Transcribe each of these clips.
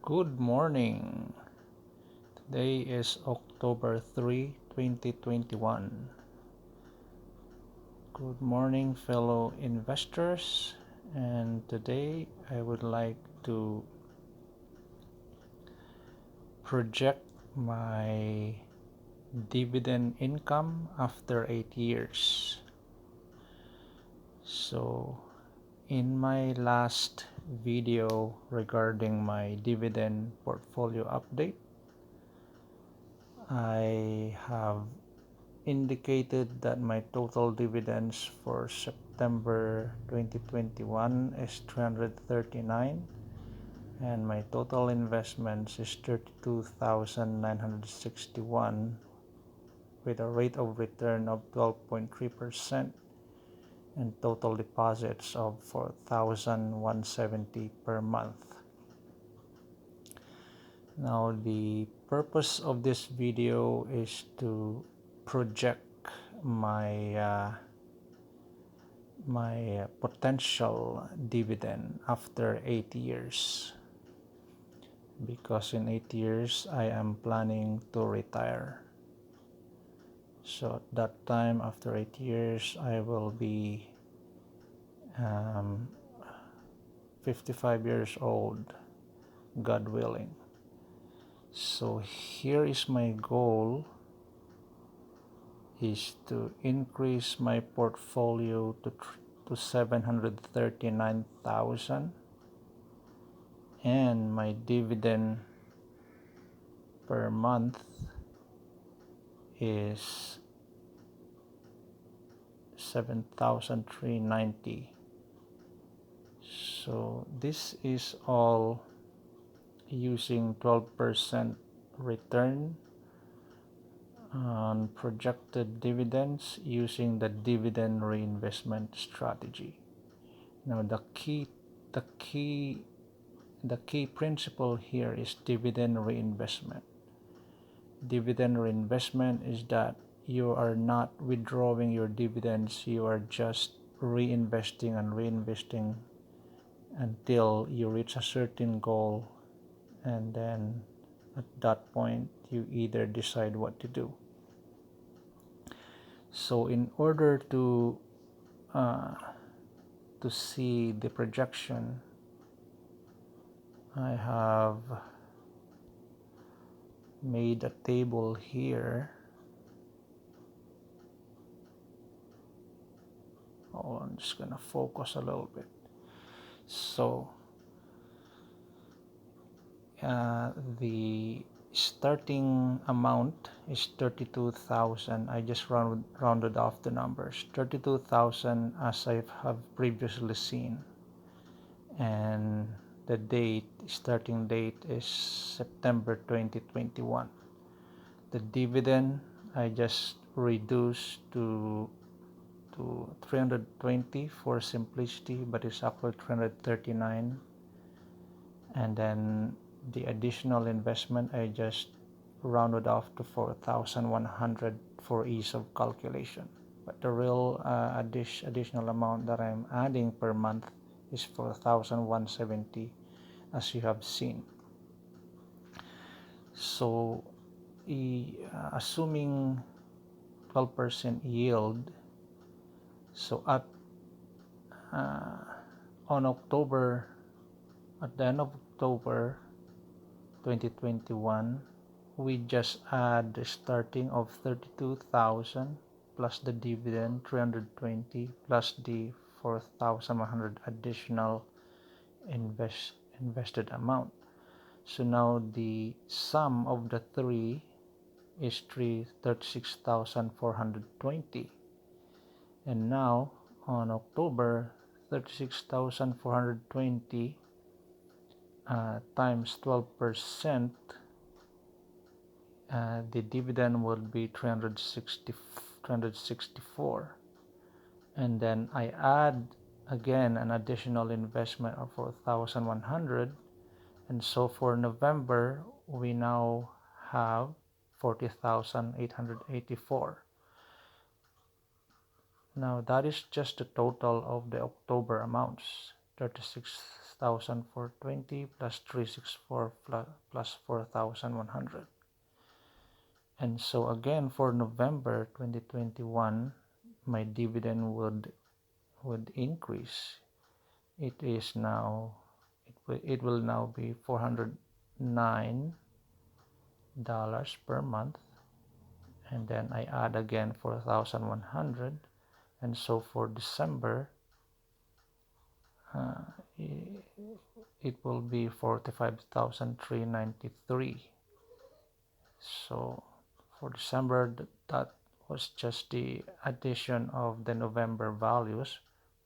Good morning. Today is October 3, 2021. Good morning, fellow investors. And today I would like to project my dividend income after 8 years. So, in my last video regarding my dividend portfolio update, I have indicated that my total dividends for September 2021 is 339 and my total investments is 32,961 with a rate of return of 12.3% and total deposits of 4,170 per month. Now the purpose of this video is to project my potential dividend after 8 years, because in 8 years I am planning to retire. So at that time, after 8 years, I will be 55 years old, God willing. So here is my goal, is to increase my portfolio to 739,000 and my dividend per month is 7,390. So this is all using 12% return on projected dividends using the dividend reinvestment strategy. Now the key principle here is dividend reinvestment. Dividend reinvestment is that you are not withdrawing your dividends, you are just reinvesting and reinvesting until you reach a certain goal, and then at that point you either decide what to do. So in order to see the projection, I have made a table here. Oh, I'm just gonna focus a little bit. So the starting amount is 32,000. I just rounded off the numbers. 32,000 as I have previously seen, and the starting date is September 2021. The dividend I just reduced to 320 for simplicity, but it's actually 339. And then the additional investment I just rounded off to 4,100 for ease of calculation. But the real additional amount that I'm adding per month is 4,170, as you have seen. So assuming 12% yield, so at the end of October 2021, we just add the starting of 32,000 plus the dividend 320 plus the 4,100 additional invested amount. So now the sum of the three is 36,420, and now on October, 36,420 times 12%, the dividend will be 364, and then I add again an additional investment of 4,100, and so for November we now have 40,884. Now that is just the total of the October amounts, 6,420 plus 364 plus 4,100. And so again, for November 2021, my dividend would increase. It will now be $409 per month, and then I add again 4,100, and so for December it will be 45,393. So for December, that was just the addition of the November values,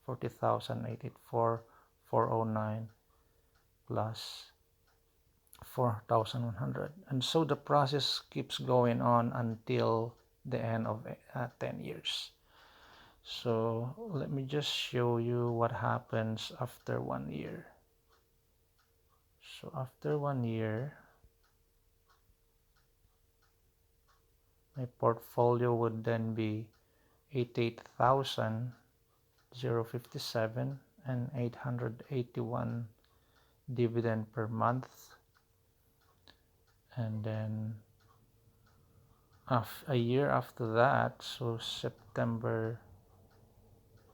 40,084, 409 plus 4,100, and so the process keeps going on until the end of 10 years. So let me just show you what happens after 1 year. So after 1 year, my portfolio would then be 88,057 and 881 dividend per month. And then a year after that, so September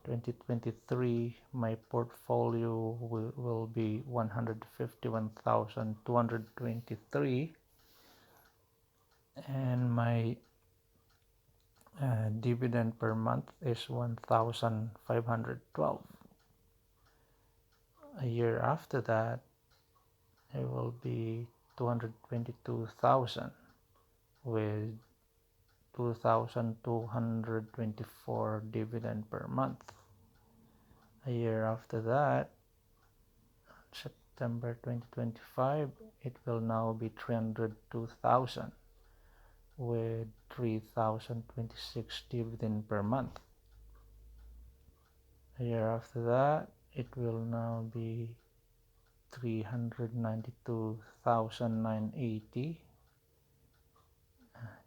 2023, my portfolio will be 151,223, and my dividend per month is 1,512. A year after that, it will be 222,000 with 2,224 dividend per month. A year after that, September 2025, it will now be 302,000 with 3,026 dividend per month. A year after that, it will now be 392,980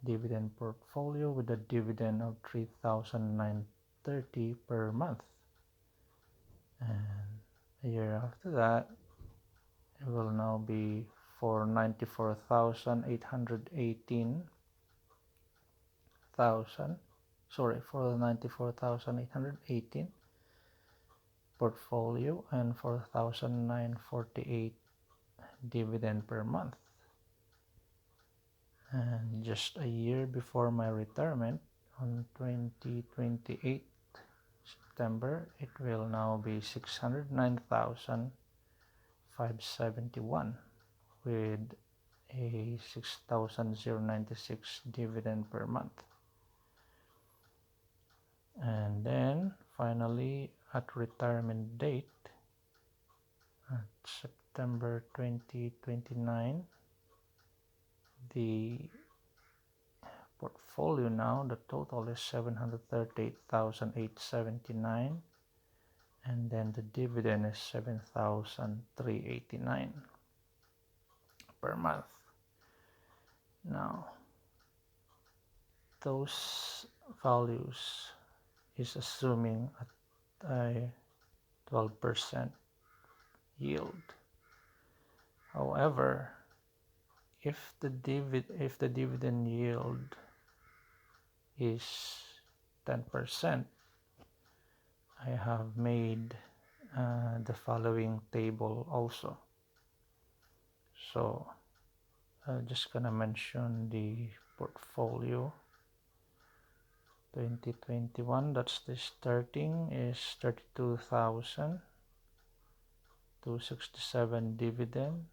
dividend portfolio with a dividend of 3,930 per month. And a year after that, it will now be 494,818 portfolio and 4,948 dividend per month. And just a year before my retirement, on 2028 September, it will now be 609,571 with a 6,096 dividend per month. And then finally, at retirement date, at September 2029, the portfolio now, the total is 738,879, and then the dividend is 7,389 per month. Now, those values is assuming a 12% yield. However, if the dividend yield is 10%, I have made the following table also. So I'm just gonna mention the portfolio. 2021, that's the starting, is 32,267 dividend.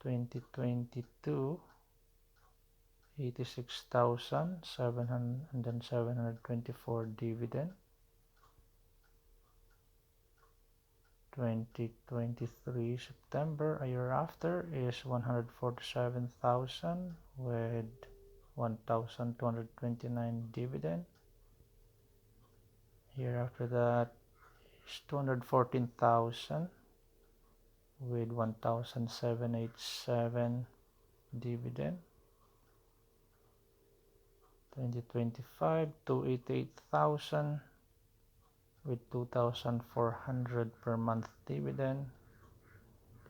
2022, 86,724 dividend. 2023 September, a year after, is 147,000 with 1,229 dividend. Year after that is 214,000 with 1,787 dividend. 2025, 288,000 with 2,400 per month dividend.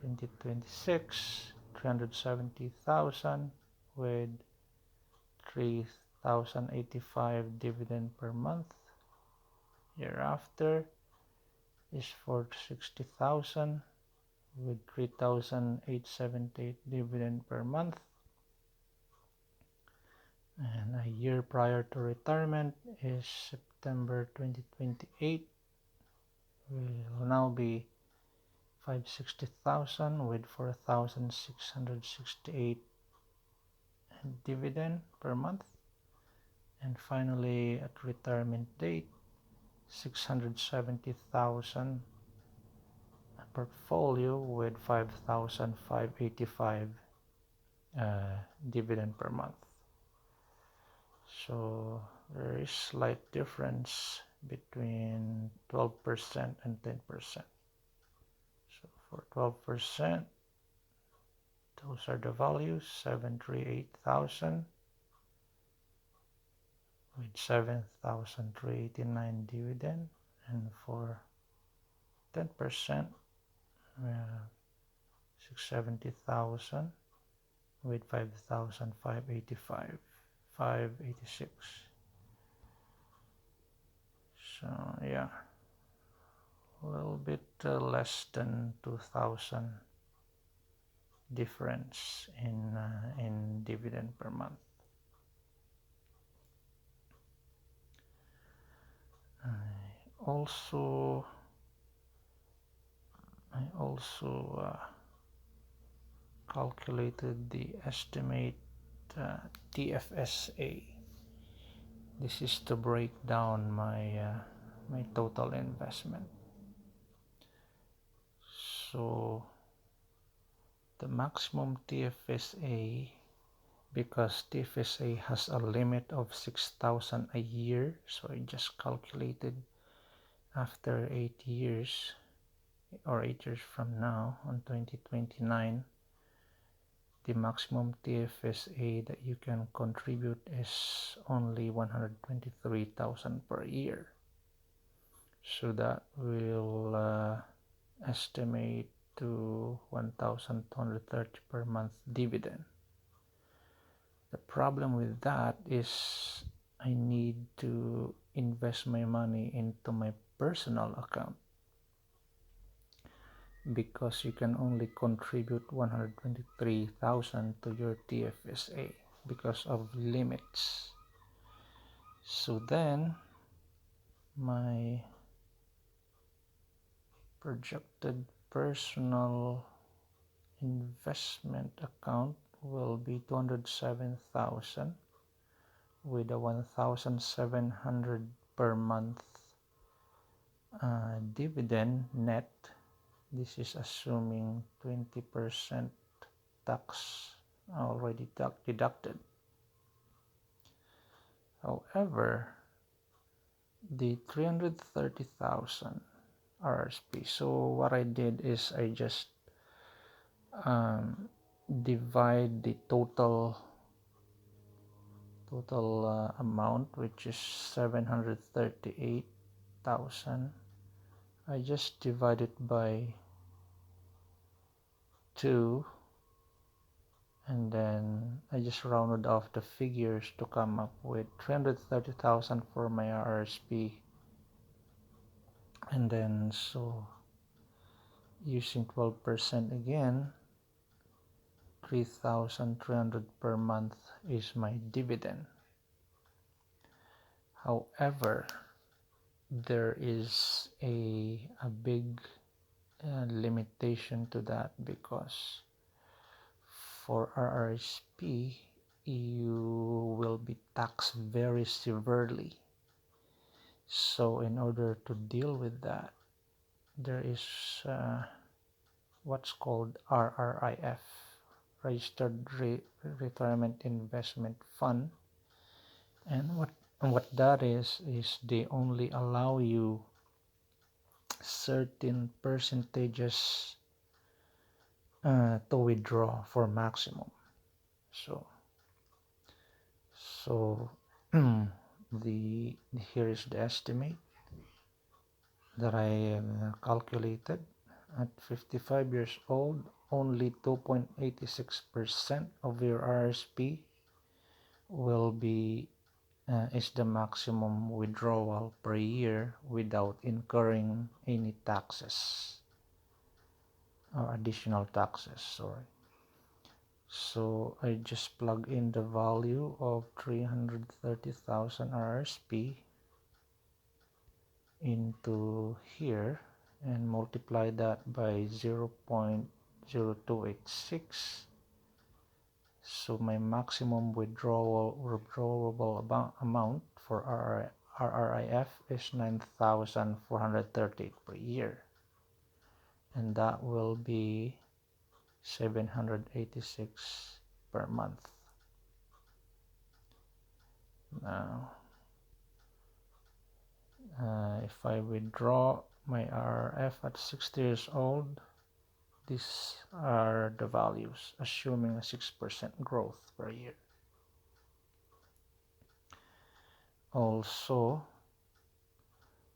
2026, 370,000 with 3,085 dividend per month. Year after is 460,000 with 3,878 dividend per month. And a year prior to retirement is September 2028. Will now be 560,000 with 4,668 dividend per month. And finally, at retirement date, 670,000 portfolio with 5,585 dividend per month. So there is slight difference between 12% and 10%. So for 12%, those are the values: 738,000 with 7,389 dividend, and for 10%, 670,000 with 5,585, 586. So yeah, a little bit less than 2,000 difference in dividend per month. I also calculated the estimate Tfsa. This is to break down my total investment. So the maximum Tfsa, because Tfsa has a limit of 6,000 a year, so I just calculated after 8 years, or 8 years from now, on 2029, the maximum Tfsa that you can contribute is only 123,000 per year. So that will estimate to 1,230 per month dividend. The problem with that is I need to invest my money into my personal account, because you can only contribute 123,000 to your Tfsa because of limits. So then my projected personal investment account will be 207,000 with a 1,700 per month dividend net. This is assuming 20% tax already deducted. However, the 330,000 RRSP. So what I did is I just divide the total amount, which is 738,000. I just divide it by 2, and then I just rounded off the figures to come up with 330,000 for my RRSP. And then so using 12% again, 3,300 per month is my dividend. However, there is a big limitation to that, because for RRSP you will be taxed very severely. So in order to deal with that, there is what's called RRIF, Registered Retirement Investment Fund. And what that is they only allow you certain percentages to withdraw for maximum. So here is the estimate. that I calculated. At 55 years old, only 2.86% of your RRSP will be is the maximum withdrawal per year without incurring any taxes or additional taxes, sorry. So I just plug in the value of 330,000 RRSP into here and multiply that by 0.0286. So my maximum withdrawable amount for RRIF is 9,438 per year, and that will be 786 per month. Now, if I withdraw my RRF at 60 years old, these are the values, assuming a 6% growth per year. Also,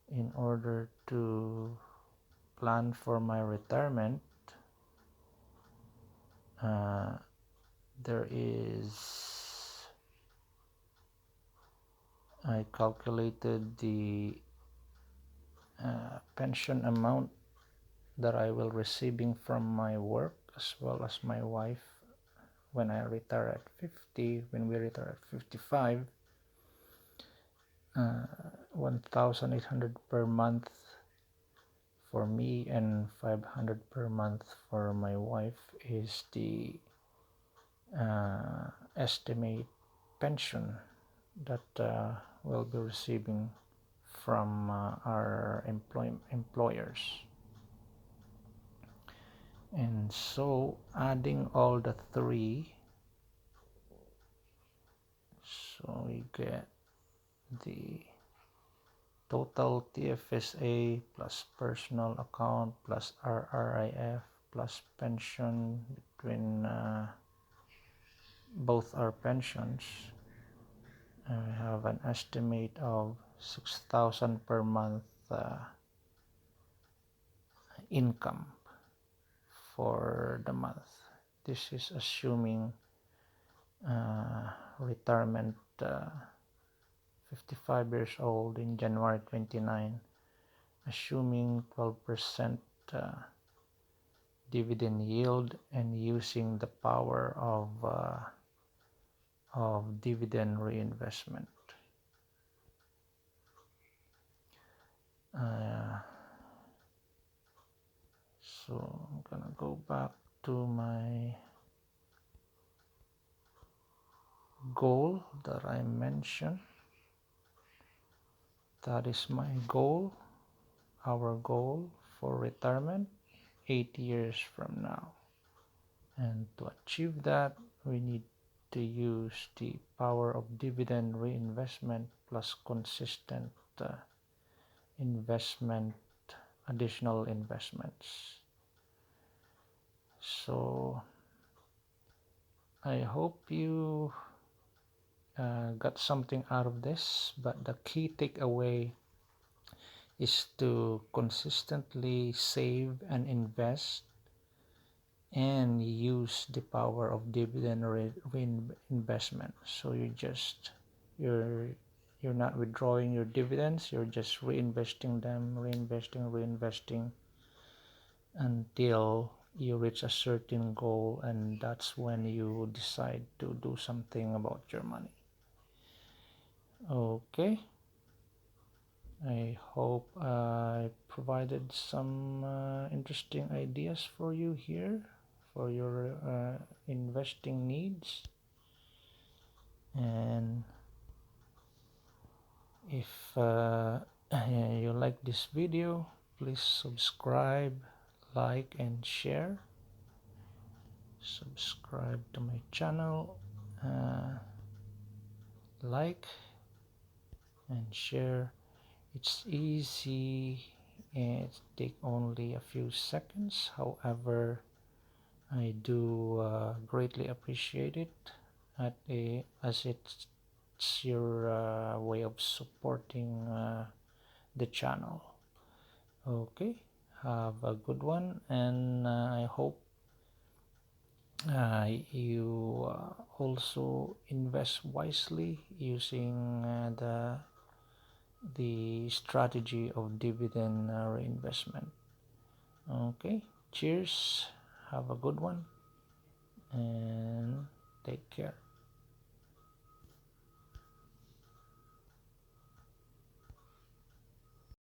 in order to plan for my retirement, I calculated the pension amount that I will receiving from my work as well as my wife when I retire at 50, when we retire at 55, 1,800 per month for me and 500 per month for my wife is the estimate pension that we'll be receiving from our employers. And so adding all the three, so we get the total Tfsa plus personal account plus RRIF plus pension between both our pensions. We have an estimate of 6,000 per month income for the month. This is assuming retirement 55 years old in January 29, assuming 12% dividend yield and using the power of dividend reinvestment. So I'm gonna go back to my goal that I mentioned. That is my goal, our goal for retirement 8 years from now. And to achieve that, we need to use the power of dividend reinvestment plus consistent additional investments. So I hope you got something out of this, but the key takeaway is to consistently save and invest and use the power of dividend reinvestment. So you're not withdrawing your dividends, you're just reinvesting them, reinvesting until you reach a certain goal, and that's when you decide to do something about your money. Okay, I hope I provided some interesting ideas for you here for your investing needs. And if you like this video, please subscribe, like, and share. Subscribe to my channel, like and share. It's easy and it takes only a few seconds. However, I do greatly appreciate it as it's your way of supporting the channel. Okay, have a good one, and I hope you also invest wisely using the strategy of dividend reinvestment. Okay, cheers, have a good one, and take care.